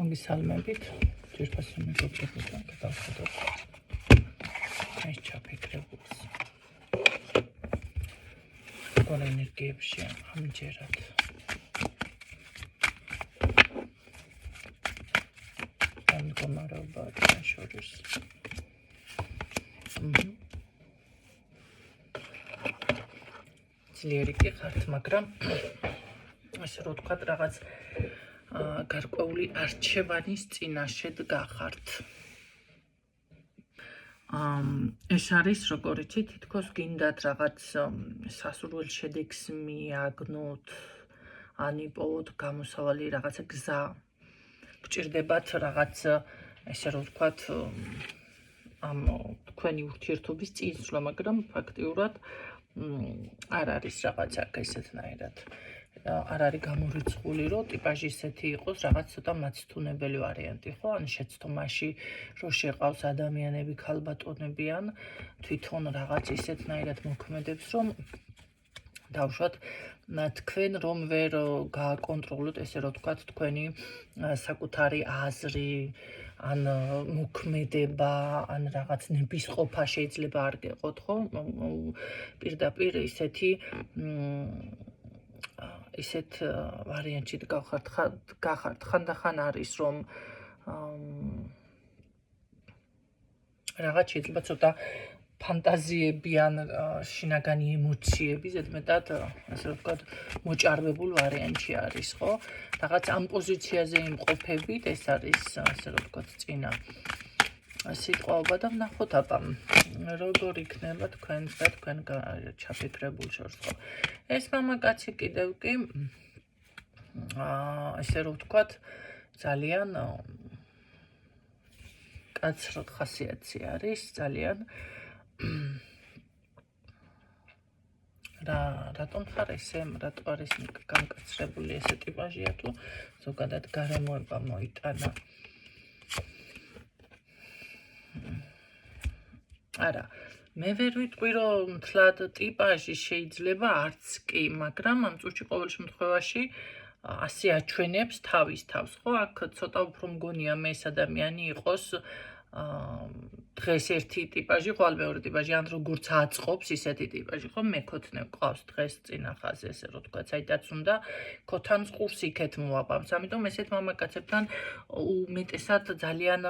მოგესალმებით. Ძირფას რომ მეგობრებთან გადავხედოთ ეს ჩაფიქრებულს. როგორ ენერგიებში ამჯერად მდგომარეობა ჩვენ შორის. ძლიერი კი ხართ, მაგრამ ასე რომ ვთქვათ, რაღაც გარკვეული არჩევანის წინაშე დგახართ. ეს არის, როგორ იცი, თითქოს გინდათ რაღაც სასურველ შედეგს მიაგნოთ, ან იპოვოთ გამოსავალი რაღაცა გზა. გჭირდებათ რაღაც, ესე რომ ვთქვათ, ამ თქვენი ურთიერთობის წინსვლა, მაგრამ ფაქტიურად არ არის რაღაცა ესეთნაირად. არ არის გამორიცხული, რომ ტიპაჟი ისეთი იყოს, რაღაც ცოტა მაცდუნებელი ვარიანტი, ხო? ან შეცდომაში, რომ შეყავს ადამიანები, ქალბატონები, ან თვითონ რაღაც ისეთნაირად მოქმედებს, რომ დავუშვათ, თქვენ რომ ვერ გააკონტროლოთ, ესე რომ ვთქვათ, თქვენი საკუთარი აზრი, ან მოქმედება, ან რაღაც ნებისყოფა შეიძლება არ გეყოთ, ხო? პირდაპირ ისეთ ვარიანტში გახართ. ხანდახან არის, რომ რაღაც შეიძლება ცოტა ფანტაზიები ან შინაგანი ემოციები, ზედმეტად, ასე რომ ვთქვათ, მოჭარბებულ ვარიანტში არის, ხო? რაღაც ამ პოზიციაზე იმყოფებით, ეს არის, ასე რომ ვთქვათ, წინა სიტყვაობა და ვნახოთ აბა, როგორ იქნება თქვენს და თქვენ ჩაფიქრებულ შორს, ხო? ეს მამაკაცი კიდევ კი, ასე რომ ვთქვათ, ძალიან კაცრ ხასიათი არის, ძალიან რატომ ხარ ესე, რატო არის გამკაცრებული ესე ტიპაჟია თუ ზოგადად გარემოება მოიტანა? არა, მე ვერ ვიტყვი, რომ მთლად ტიპაჟი შეიძლება არც კი, მაგრამ ამ წუთში ყოველ შემთხვევაში ასე აჩვენებს თავის თავს, ხო? აქ ცოტა უფრო მგონია მე ეს ადამიანი იყოს დღეს ერთი ტიპაჟი, ხვალ მეორე ტიპაჟი, ან როგორც აწყობს ისეთი ტიპაჟი, ხო? მეკოთნე ყავს დღეს წინახაზე, ესე რომ ვთქვათ, საიდაც უნდა ქოთანს ყურს იქეთ მოაყავს. ამიტომ ესეთ მამაკაცებთან უმეტესად ძალიან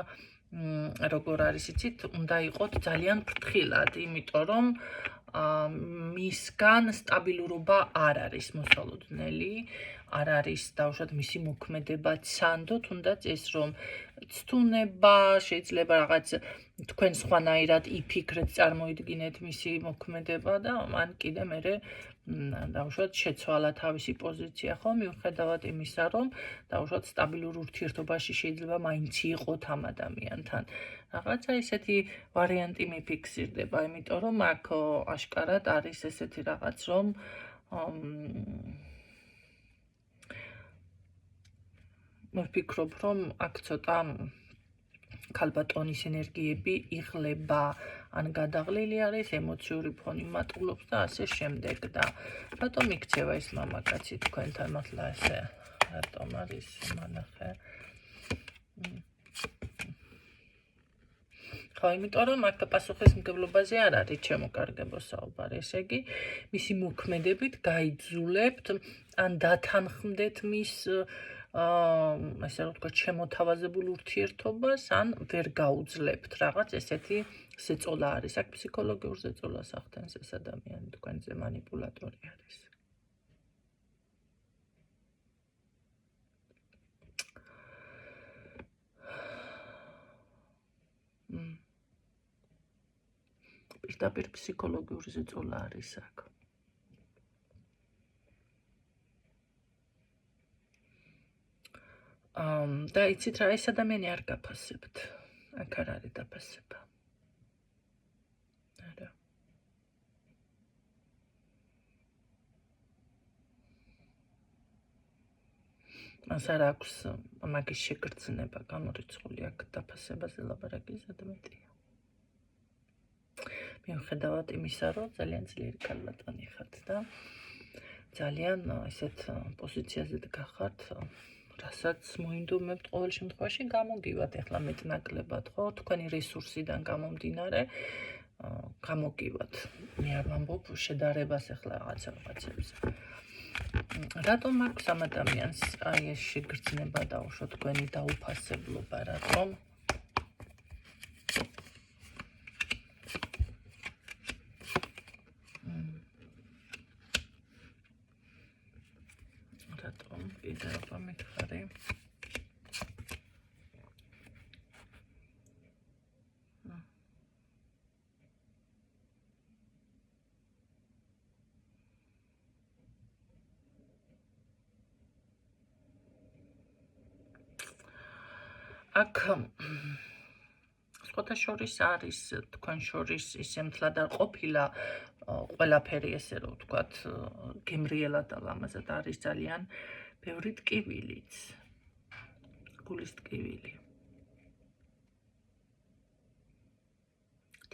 როგორ არის იცით, უნდა იყოთ ძალიან ფრთხილად, იმიტომ რომ მისგან სტაბილურობა არ არის მოსალოდნელი, არ არის დავუშვათ მისი მოქმედება სანდო, თუნდაც ეს რომ ცთუნება, შეიძლება რაღაც თქვენ სხვანაირად იფიქრეთ, წარმოიდგინეთ მისი მოქმედება და მან კიდე მერე დავუშვათ შეცვალა თავისი პოზიცია, ხო? მიუხედავად იმისა, რომ დავუშვათ სტაბილურ ურთიერთობაში შეიძლება მაინც იყოთ ამ ადამიანთან. რაღაცა ისეთი ვარიანტი მიფიქსირდება, იმიტომ რომ აქ აშკარად არის ესეთი რაღაც, რომ ვფიქრობ, რომ აქ ცოტა ქალბატონის ენერგიები იღლება, ან გადაღლილი არის, ემოციური ფონი მატულობს და ასე შემდეგ და რატომ იქცევა ეს მამაკაცი თქვენთან მართლა ესე? რატომ არის მანახე? ხო, იმიტომ რომ აქ პასუხისმგებლობაზე არ არის ჩემო კარგებო საუბარი, ესე იგი, მისი მოქმედებით გაიძულებთ, ან დათანხმდეთ მის ასე რომ ვთქვათ, შემოთავაზებულ ურთიერთობას, ან ვერ გაუძლებთ რაღაც ესეთი ზეწოლა არის. აქ ფსიქოლოგიურ ზეწოლას ახდენს ეს ადამიანი, თქვენზე მანიპულატორი არის. პირდაპირ ფსიქოლოგიური ზეწოლა არის აქ. და იცით რა, ეს ადამიანი არ გაფასებთ. აქ არ არის დაფასება. არა. მას არ აქვს მაგის შეგრძნება გამორიცხული, აქ დაფასებაზე ლაპარაკი ზედმეტია. მიუხედავად იმისა, რომ ძალიან ძლიერი ქალბატონი ხართ და ძალიან ესეთ პოზიციაზე დგახართ, რასაც მოინდომებთ ყოველ შემთხვევაში გამოგივათ ახლა მეტნაკლებად, ხო? თქვენი რესურსიდან გამომდინარე გამოგივათ. მე არ ვამბობ შედარებას ახლა რაღაცებზე. რატომ აქვს ამ ადამიანს აი ეს შეგრძნება დაუშვათ თქვენი დაუფასებლობა, რატომ? რატომ კიდევ მითხარი? აქ სხვათა შორის არის თქვენ შორის ისე მთლად არ ყოფილა ყველაფერი ესე რომ ვთქვათ გემრიელად და ლამაზად არის ძალიან ბევრი ტკივილიც გულის ტკივილი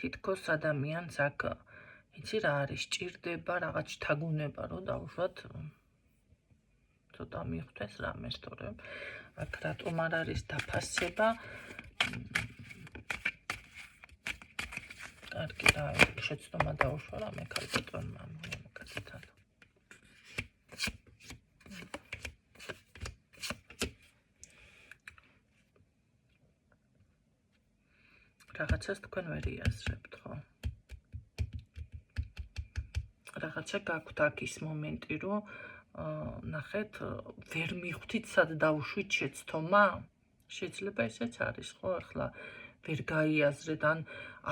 თითქოს ადამიანს აქ იცი რა არის ჭირდება რაღაც შთაგუნება რომ დაუშვათ ცოტა მიხვდეს რამეს თორემ აქ რატომ არ არის დაფასება კარგი რა შეცდომა დაუშვა რამე ქალბატონმა მოგაცეთან რაღაცას თქვენ ვერ იაზრებთ ხო რაღაცა გაქვთ აქ ის მომენტი რომ ნახეთ ვერ მიხვდით სად დავუშვით შეცდომა შეიძლება ესეც არის ხო ახლა ვერ გაიაზრეთ ან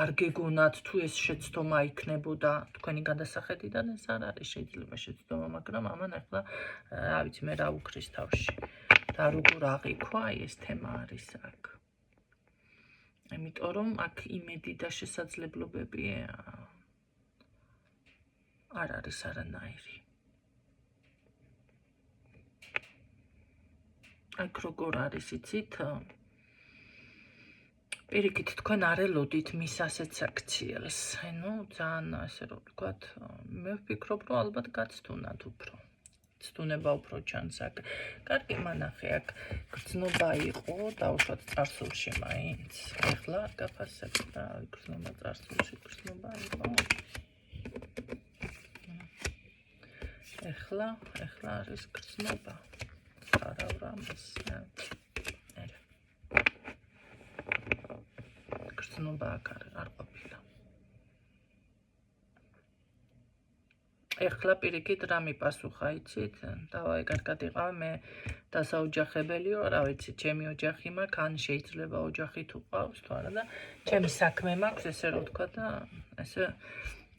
არ გეგონათ თუ ეს შეცდომა იქნებოდა თქვენი გადასახედიდან ეს არ არის შეიძლება შეცდომა მაგრამ ამან ახლა რა ვიცი მე რა უქრის თავში და როგორ აღიქვა ეს თემა არის აქ იმიტომ რომ აქ იმედი და შესაძლებლობები არ არის არანაირი აქ როგორ არის იცით პირიქით თქვენ არ ელოდით მის ასეთ აქციელს ანუ ძალიან ასე რომ ვთქვათ მე ვფიქრობ რომ ალბათ გაცდუნათ უფრო ცდუნება უფრო ჩანს აქ კარგი მანახე აქ გრძნობა იყო დაუშვათ წარსულში მაინც ახლა არ გაფასებთ და გრძნობა წარსულში გრძნობა იყო ახლა არის გრძნობა არავრამის გრძნობა აქ არ ყოფილა ახლა პირიქით რა მიპასუხა იცით დავაი კარგად იყავ მე დასაოჯახებელიო რა ვიცი ჩემი ოჯახი მაქვს ან შეიძლება ოჯახი თუ ყავს თუ არა და ჩემი საქმე მაქვს ესე რომ ვთქვა და ესე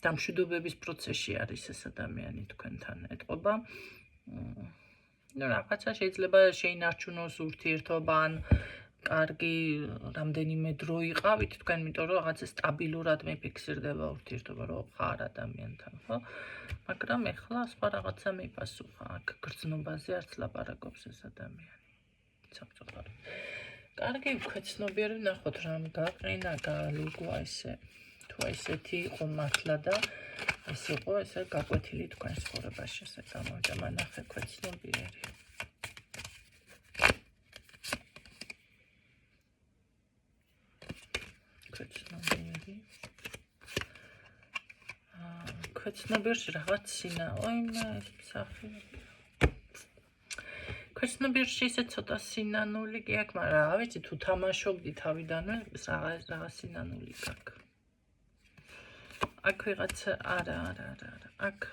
დამშვიდობების პროცესში არის ეს ადამიანი თქვენთან ეტყობა ну რაღაცა შეიძლება შეინარჩუნოს ურთიერთობა ან კარგი რამდენიმე დრო იყავით თქვენ იმიტომ რომ რაღაცა სტაბილურად მიფიქსირდება ურთიერთობა რომ ხარ ადამიანთან ხო მაგრამ ეხლა სხვა რაღაცა მიპასუხა აქ გრძნობაზე არც ლაპარაკობს ეს ადამიანი სამწუხაროდ კარგი ვქეცნობიერი ვნახოთ რამ გაყინა გაალიგვა ესე თუ ესეთი იყო მართლა და ეს იყო ესე გაკვეთილი თქვენ ცხოვრებაში ესე გამოვიდა მანახე ქვეცნობიერი ქვეცნობიერში რაღაც სინა ოიმე სახე ქვეცნობიერში ისე ცოტა სინანული კი აქვს მაგრამ რა ვიცი თუ თამაშობდი თავიდანვე რაღაც სინანული გაქვს აქ ვიღაცა არა აქ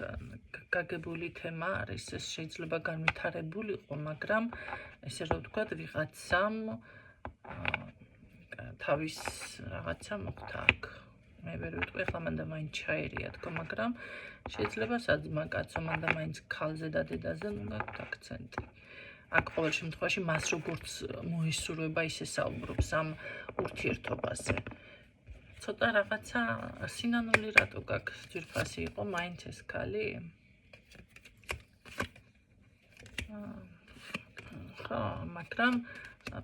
გაგებული თემა არის ეს შეიძლება განვითარებულიყო მაგრამ ესე რომ ვთქვათ ვიღაცამ თავის რაღაცა მოხდა აქ მე ვერ ვიტყვი ახლა მანდა მაინც ჩაერია თქო მაგრამ შეიძლება საძმა კაცო მანდა მაინც ქალზე და დედაზე ნუ გაქვთ აქცენტი აქ ყოველ შემთხვევაში მას როგორც მოისურვება ისე საუბრობს ამ ურთიერთობაზე ცოტა რაღაცა სინანული რატო გაქვს ძვირფასი იყო მაინც ეს ქალი ხო მაგრამ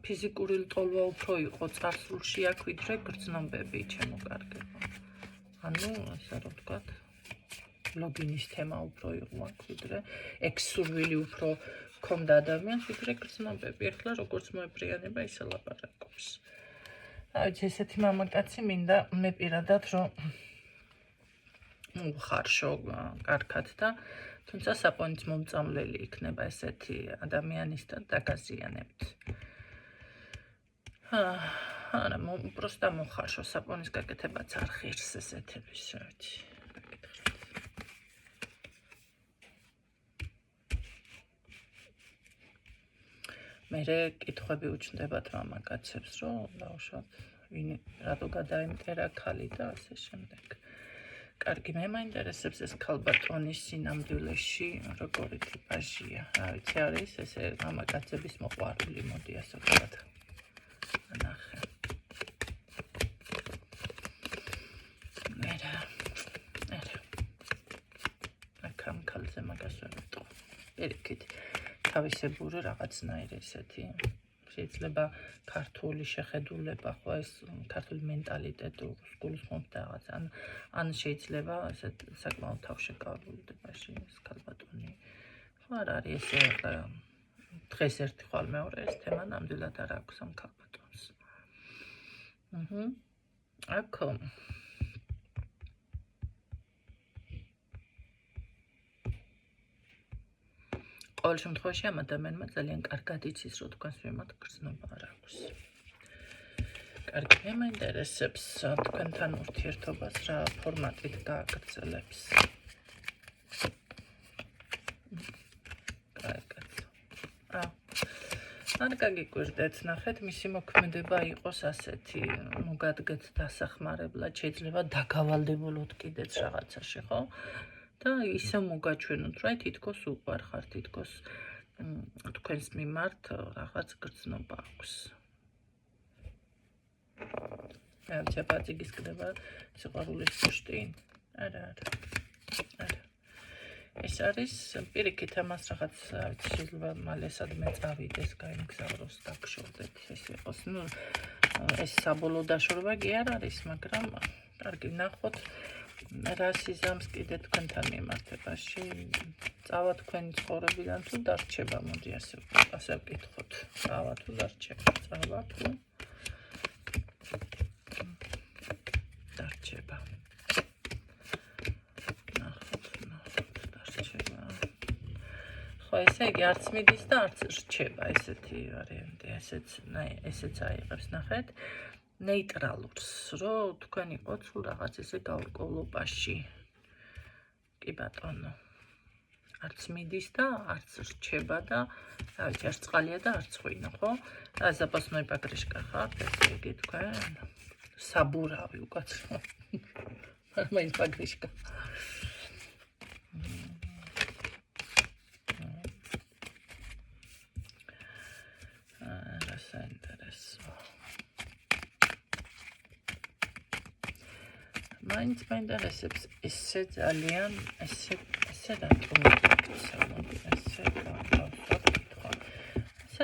ფიზიკური ლტოლვა უფრო იყო წარსულში აქ ვიდრე გრძნობები ჩემო კარგებო ანუ ასე რომ ვთქვათ ლოგინის თემა უფრო იყო აქ ვიდრე ექსურვილი უფრო ჰქონდა ადამიანს ვიდრე გრძნობები. ეხლა როგორც მოებრიანება ის ელაპარაკობს. ვიცი, ესეთი მამაკაცი მინდა მე პირადად რომ ხარშო კარგად და თუმცა საპონიც მომწამლელი იქნება ესეთი ადამიანისთან დაგაზიანებთ. არა, პროსტა მოხარშო საპონის გაკეთებაც არ ღირს ესეთების, ვიცი. მერე კითხვები უჩნდებათ მამაკაცებს, რომ ბავშვად ვინ რატო გადაემტერა ქალი და ასე შემდეგ. კარგი, მე მაინტერესებს ეს ქალბატონის სინამდვილეში როგორი ტიპაჟია. რა ვიცი, არის ესე მამაკაცების მოყვარული, მოდი ასე ვთქვათ. ნახე. მერე. აქამ ქალზე მაგას ვერ ვიტყვი. პირიქით. თავისებური რაღაცნაირი ესეთი შეიძლება ქართული შეხედულება ხო ეს ქართული მენტალიტეტი სკოლის მომდა რაღაც ან შეიძლება ესეთ საკმაოდ თავშეკავებული ტიპაში ეს ქალბატონი ხო არ არის ესე დღეს ერთი ხვალ მეორე ეს თემა ნამდვილად არ აქვს ამ ქალბატონს. აქ ყოველ შემთხვევაში ამ ადამიანმა ძალიან კარგად იცის, რომ თქვენს მიმართ გრძნობა არ აქვს. კარგი, მე მაინტერესებს თქვენთან ურთიერთობას რა ფორმატით გააგრძელებს. კარგად. არ გაგიკვირდეთ, ნახეთ, მისი მოქმედება იყოს ასეთი, მოგადგეთ დასახმარებლად, შეიძლება დაგავალდებულოთ კიდეც რაღაცაში, ხო? და ისე მოგაჩვენოთ, რა თითქოს უყვარ ხარ, თითქოს თქვენს მიმართ რაღაც გრძნობა აქვს. რა პაწიგის კდება სიყვარულის პუშტი? არა. ეს არის პირიქით ამას რაღაც, ვიცი, შეიძლება მალე სადმე წავიდეს, გაიმგზავროს, დაგშორდეთ, ეს იყოს. ეს საბოლოო დაშორება კი არ არის, მაგრამ კარგი, ნახოთ. რა სიზამს კიდე თქვენთან მიმართებაში წავა თქვენი ცხოვრებიდან თუ დარჩება, მოდი ასე ვკითხოთ. წავა თუ დარჩება, წავა თუ დარჩება. ნახოთ, დარჩება. ხო, ესე იგი არც მიდის და არც რჩება ესეთი ვარიანტი, ესეც აიღებს, ნახეთ. ნეიტრალურს, რომ თქვენ იყოთ სულ რაღაც ესე გაურკვევლობაში. კი ბატონო. არც მიდის და არც რჩება და რა ვიცი, არც წყალია და არც ღვინო, ხო? Запасной погрешка ხარ, ესე იგი თქვენ საბურავი უკაცრავ. მაინც погрешка. რა საინტერესო. მაინც მაინტერესებს ესე ძალიან ესე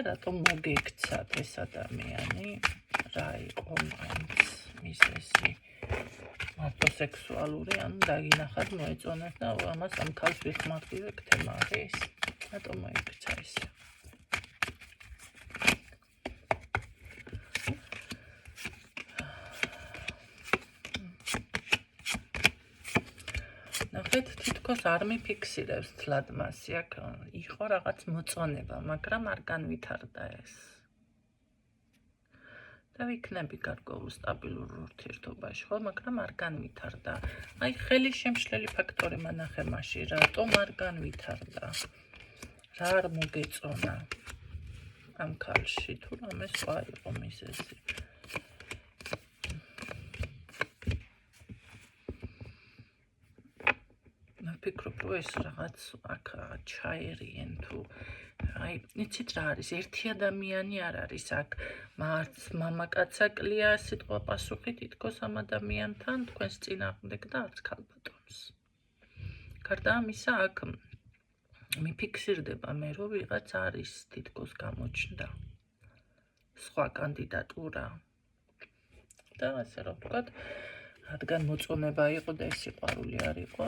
რატომ მოგექცათ ეს ადამიანი რა იყო მაინც მისესი მარტო სექსუალური ან დაგინახად მოეწონათ და ამას ამ ქალს ვიხმარდივ თემა არის რატომ მოიქცა ისე თითქოს არ მიფიქსირებს თლად მას, აქ იყო რაღაც მოწონება, მაგრამ არ განვითარდა ეს. და ვიქნები გარკვეულ სტაბილურ ურთიერთობაში, ხო, მაგრამ არ განვითარდა. აი, ხელის შემშლელი ფაქტორი მანახე მაშინ, რატომ არ განვითარდა? რა არ მოგეწონა ამ ქალში, თუ რამე სხვა იყო მიზეზი. ვფიქრობ, რომ ეს რაღაც აქ ჩაერიენ თუ აი, იცით რა არის, ერთი ადამიანი არ არის აქ, მარც მამაკაცა კლია სიტყვა პასუხი თითქოს ამ ადამიანთან, თქვენს წინააღმდეგ და არც ქალბატონს. გარდა ამისა, აქ მიფიქსირდება მე, რომ ვიღაც არის თითქოს გამოჩნდა სხვა კანდიდატურა. და ასე რომ ვთქვათ, რადგან მოწონება იყო და ეს სიყვარული არ იყო,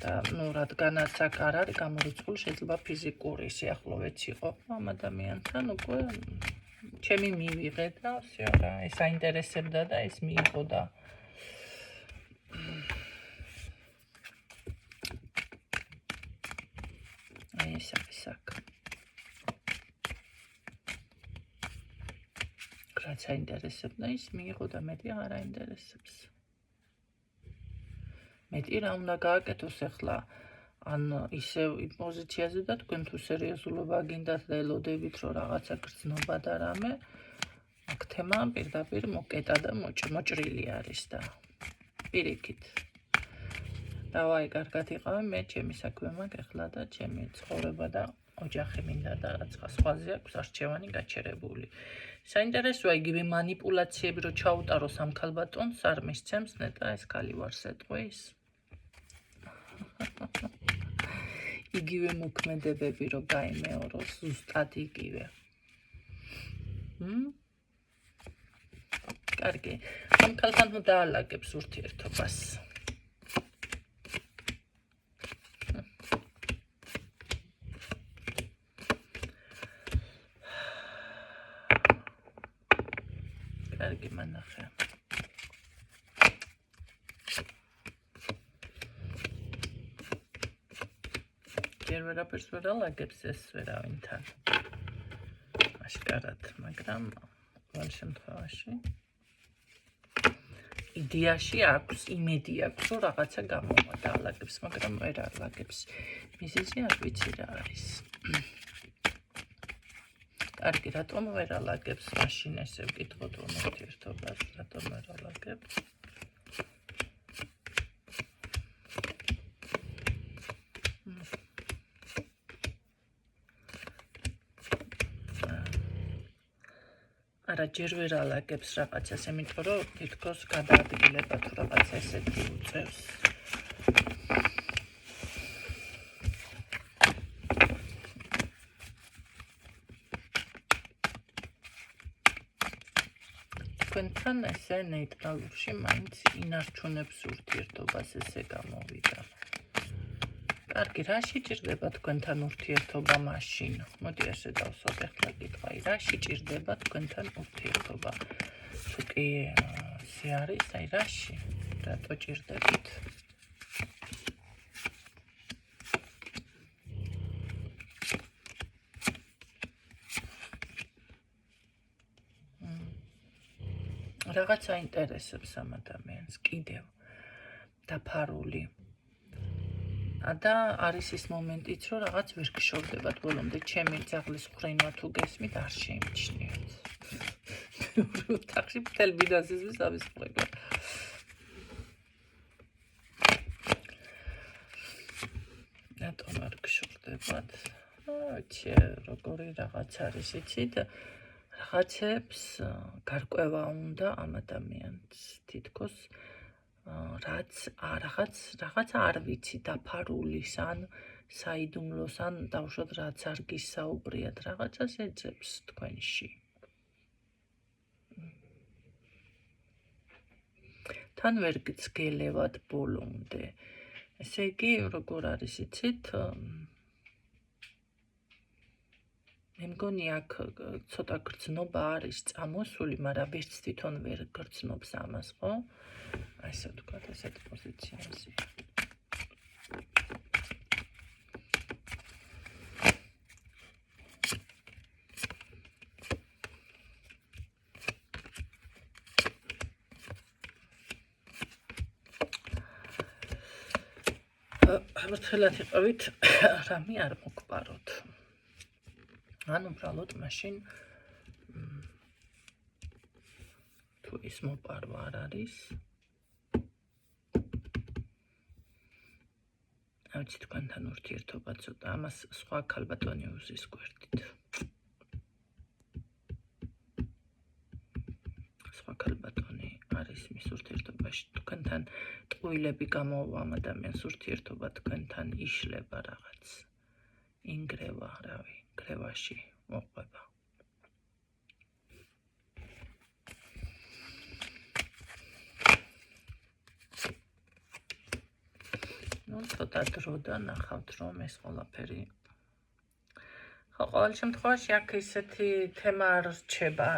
და რადგანაც აქ არ არის გამორიცხული, შეიძლება ფიზიკური სიახლოვეც იყო ამ ადამიანთან, უკვე ჩემი მივიღე და всё რა, ეს აინტერესებდა და ეს მიიღო და ეს არის აქ. რაც აინტერესებდა, ის მიიღო და მეტი არ აინტერესებს. მეტი რა უნდა გააკეთოს ახლა? ან ისევ იმ პოზიციაზე და თქვენ თუ სერიოზულობა გინდათ და ელოდებით რომ რაღაცა გრძნობა და რამე, აქ თემა პირდაპირ მოკეტა და მოჭრილი არის და პირიქით. დავაი, კარგად იყავი, მე ჩემი საქმე მაქვს ახლა და ჩემი ცხოვრება და ოჯახი მინდა და რაცა სხვაზე აქვს არჩევანი გაჩერებული. საინტერესოა იგივე მანიპულაციები რომ ჩაუტარო სამქალბატონს არ მისცემს ნეტა ეს ქალი ვარს ეტყვის. იგივე მოქმედებები რომ გაიმეოროს, ზუსტად იგივე. კარგი, ამ ქალთან დაალაგებს ურთიერთობას. კარგი, მანახე. ჯერ ვერაფერს ვერ ალაგებს ეს ვერავინთან. აშკარად, მაგრამ ყოველ შემთხვევაში იდეაში აქვს, იმედი აქვს, რომ რაღაცა გამოვა და ალაგებს, მაგრამ ვერ ალაგებს. მიზეზი არ ვიცი რა არის. კარგი, რატომ ვერ ალაგებს? მაშინ ესე ვკითხოთ ურთიერთობას, რატომ ვერ ალაგებს? არა, ჯერ ვერ ალაგებს რაღაცას, იმიტომ რომ თითქოს გადაადგილება თუ რაღაცა ესეთი უწევს. თქვენთან ესე ნეიტრალურში მაინც ინარჩუნებს ურთიერთობას, ესე გამოვიდა. კარგი, რა შეჭირდება თქვენთან ურთიერთობა მაშინ? მოდი ასე დავსვათ ახლა კითხვი, რა შეჭირდება თქვენთან ურთიერთობა? თუ კი ისე არის, აი რაში? რატო ჭირდებით? რაღაც აინტერესებს ამ ადამიანს კიდევ დაფარული. და არის ის მომენტიც, რომ რაღაც ვერ გშორდებათ ბოლომდე, ჩემი ძაღლის ხრინვა თუ გესმით, არ შეიმჩნიოთ. ოთახში მთელ ბინას ისმის ამის ხრინვა. რატომ არ გშორდებათ? აჩე, როგორი რაღაც არის, იცით? რაღაცებს გარკვევა უნდა ამ ადამიანს, თითქოს რაღაც არ ვიცი დაფარულის ან საიდუმლოს ან დავუშვათ რაც არ გისაუბრიათ, რაღაცას ეძებს თქვენში. თან ვერ გძგელევათ ბოლომდე. ესე იგი, როგორ არის იცით? მე მგონი აქ ცოტა გრძნობა არის წამოსული, მაგრამ ვერც თვითონ ვერ გრძნობს ამას, ხო? აი ესე ვთქვათ, ესეთ პოზიციაზე. მართლაც იყავით, რამე არ მოგყაროთ. ან უბრალოდ მაშინ თუ ის მოპარვა არ არის, ავიცი თქვენთან ურთიერთობა ცოტა ამას სხვა ქალბატონი უზის გვერდით. სხვა ქალბატონი არის მის ურთიერთობაში, თქვენთან ტყუილები გამოვა ამ ადამიანს ურთიერთობა თქვენთან იშლება რაღაც. ინგრევა, რავი, გრევაში მოყვება. ცოტა ცოტა დრო და ნახავთ რომ ეს ყველაფერი ხო ყოველ შემთხვევაში აქ ისეთი თემა არ რჩება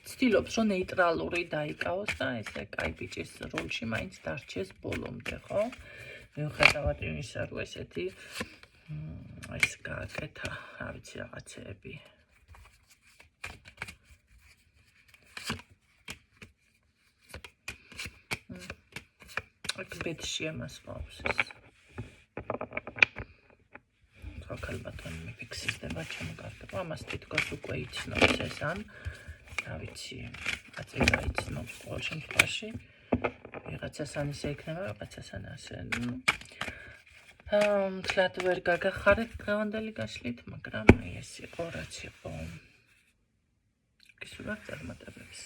ცდილობს რომ ნეიტრალური დაიკავოს და ესე კაი ბიჭის როლში მაინც დარჩეს ბოლომდე ხო მიუხედავად იმისა რომ ესეთი ეს გააკეთა რა ვიცი რაღაცეები აქ ბედში ამას ყავს ეს ხალხ ბატონი მიფიქსირდება ჩემო კარგო ამას თითქოს უკვე იცნობს ეს ან რა ვიცი აწი გაიცნობს ყოველ შემთხვევაში ვიღაცასთან ისე იქნება ვიღაცასთან ასე თლად ვერ გაგახარეთ დღევანდელი გაშლით მაგრამ ეს იყო რაც იყო გისურვებთ წარმატებებს